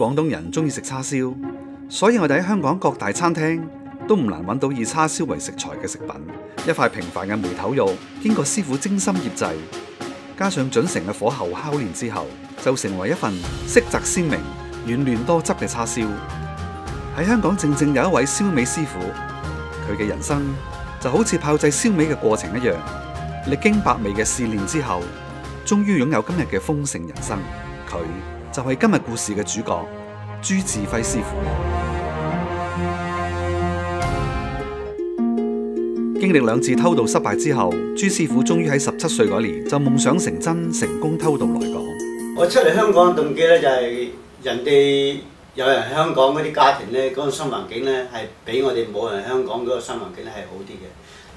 廣東人中意食叉燒，所以我哋喺香港各大餐廳都唔難揾到以叉燒為食材嘅食品。一塊平凡嘅梅頭肉，經過師傅精心醃製，加上準成嘅火候烤煉之後，就成為一份色澤鮮明、軟嫩多汁嘅叉燒。喺香港正正有一位燒味師傅，佢嘅人生就好似炮製燒味嘅過程一樣，歷經百味嘅試煉之後，終於擁有今日嘅豐盛人生。佢就係今日故事嘅主角朱志輝師傅。經歷2次偷渡失敗之後，朱師傅終於喺17歲嗰年就夢想成真，成功偷渡來港。我出嚟香港嘅動機咧，就係人哋有人喺香港嗰啲家庭咧，嗰個新環境咧係比我哋冇人喺香港嗰個新環境咧係好啲嘅。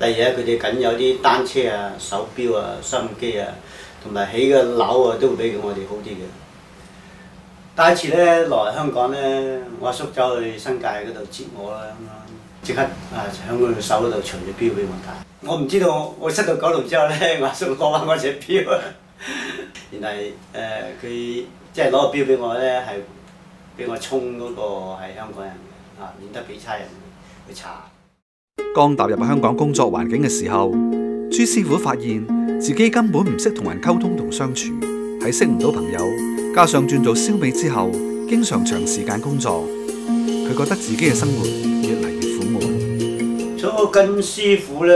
例如咧，佢哋緊有啲單車啊、手錶啊、收音機啊，同埋起嘅樓啊，都會比我哋好啲嘅。第一次咧落嚟香港咧，我阿叔走去新界嗰度接我啦，咁樣即刻喺佢手嗰度除咗錶俾我戴。我唔知道我出到九龍之後咧，我阿叔攞翻我隻錶啊。原來佢即係攞個錶俾我咧，係俾我充嗰個係香港人嘅，免得俾差人去查。剛踏入香港工作環境嘅時候，朱師傅發現自己根本唔識同人溝通同相處，係識唔到朋友。加上轉做燒味之後，經常長時間工作，佢覺得自己嘅生活越嚟越苦悶。所以我跟師傅咧，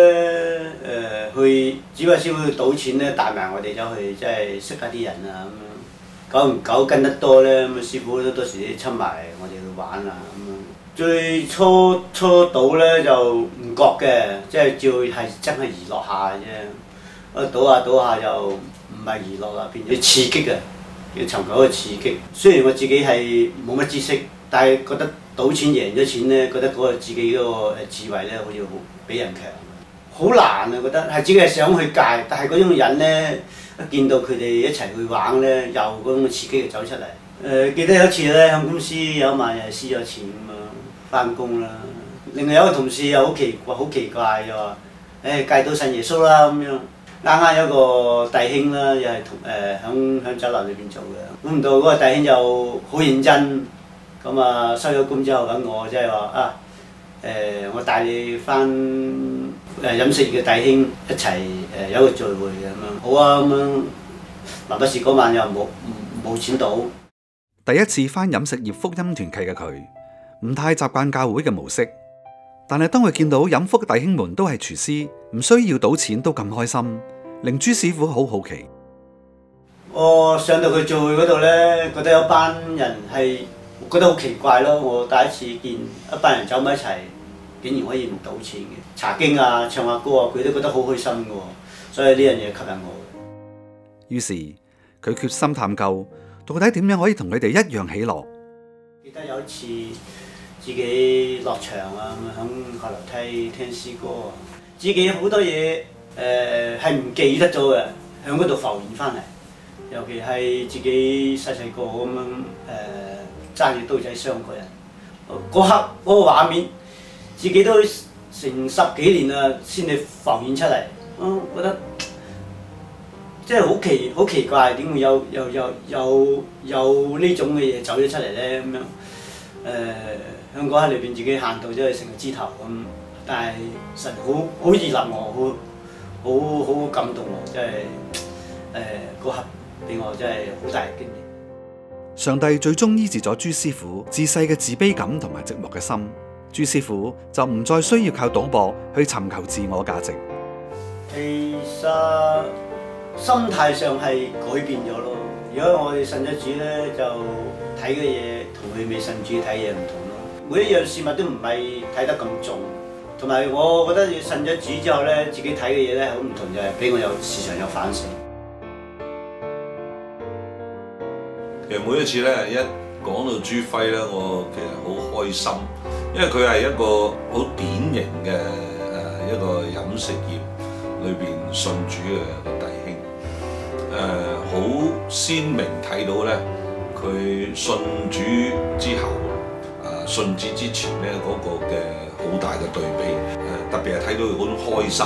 去指揮師傅去賭錢咧，帶埋我哋走去，即係識下啲人啊咁樣。久唔久跟得多咧，咁啊師傅都多時親埋我哋去玩啊咁樣。最初賭咧就唔覺嘅，即係照係真係娛樂下嘅啫。賭下就唔係娛樂啦，變咗刺激嘅。要尋求一個刺激。雖然我自己係冇乜知識，但係覺得賭錢贏咗錢咧，覺得嗰個自己嗰個智慧咧，好似比人強。好難啊！覺得係自己係想去戒，但係嗰種人咧，一見到佢哋一齊去玩咧，又嗰種刺激就走出嚟。記得有一次咧，喺公司有一晚又係輸咗錢咁樣，翻工啦。另外有一個同事又好奇怪又話：戒到信耶穌啦咁樣。啱啱有個弟兄啦，又係同響酒樓裏邊做嘅，估唔到嗰個弟兄又好認真，咁啊收咗工之後揾我，即係話我帶你翻飲食業嘅弟兄一齊有個聚會咁樣，好啊咁樣。嗱，不是嗰晚又冇錢賭。第一次翻飲食業福音團契嘅佢，唔太習慣教會嘅模式。但係當佢見到飲福弟兄們都係廚師，唔需要賭錢都咁開心，令朱師傅好好奇。我上到佢聚會嗰度咧，覺得有班人係覺得好奇怪咯。我第一次見一班人走埋一齊，竟然可以唔賭錢嘅，查經啊、唱下歌啊，佢都覺得好開心嘅喎。所以呢樣嘢吸引我。於是佢決心探究，到底點樣可以同佢哋一樣喜樂。記得有一次，自己落場啊，咁響下樓梯聽詩歌啊，自己好多嘢係唔記得咗嘅，響嗰度浮現翻嚟。尤其係自己細個咁樣揸住刀仔傷個人，嗰刻嗰個畫面，自己都成10幾年啦，先至浮現出嚟。我覺得即係好奇怪，點會有呢種嘅嘢走咗出嚟咧？咁樣香港喺裏邊自己行到咗成個枝頭咁，但係神好熱納我，好感動我，即係嗰刻俾我真係好大嘅經歷。上帝最終醫治咗朱師傅自細嘅自卑感同埋寂寞嘅心，朱師傅就唔再需要靠賭博去尋求自我價值。其實心態上係改變咗咯。如果我哋信咗主咧，就睇嘅嘢同佢未信主睇嘢唔同咯。每一樣事物都唔係睇得咁重，同埋我覺得要信咗主之後咧，自己睇嘅嘢咧好唔同，就係俾我有時常有反省。其實每一次咧，一講到朱輝咧，我其實好開心，因為佢係一個好典型嘅一個飲食業裏邊信主嘅弟兄，好鮮明睇到咧，佢信主之後，信主之前咧嗰個嘅好大嘅對比，特別係睇到佢嗰種開心，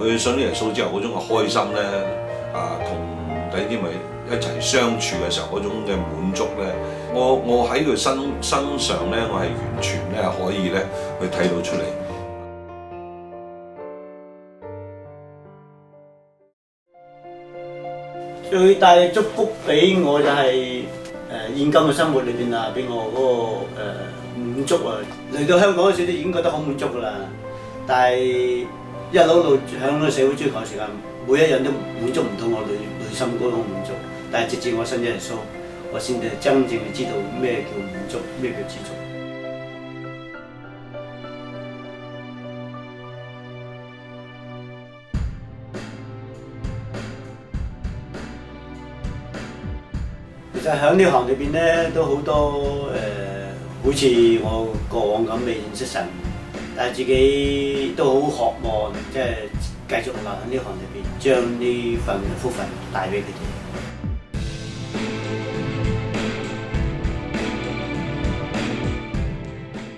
佢信耶穌之後嗰種嘅開心咧，同弟兄姊妹一齊相處嘅時候嗰種嘅滿足咧，我喺佢身上咧，我係完全咧可以咧去睇到出嚟。最大嘅祝福俾我就係現今嘅生活裏邊啊，俾我嗰個滿足啊！嚟到香港嗰時都已經覺得好滿足㗎啦，但係一路響個社會追求嘅時間，每一樣都滿足唔到我內心嗰種滿足。但係直至我信咗耶穌，我先至真正知道咩叫滿足，咩叫知足。其實喺呢行裏邊咧，都好多好似我過往咁未認識神，但係自己都好渴望，即係繼續留喺呢行裏邊，將呢份福分帶俾佢哋。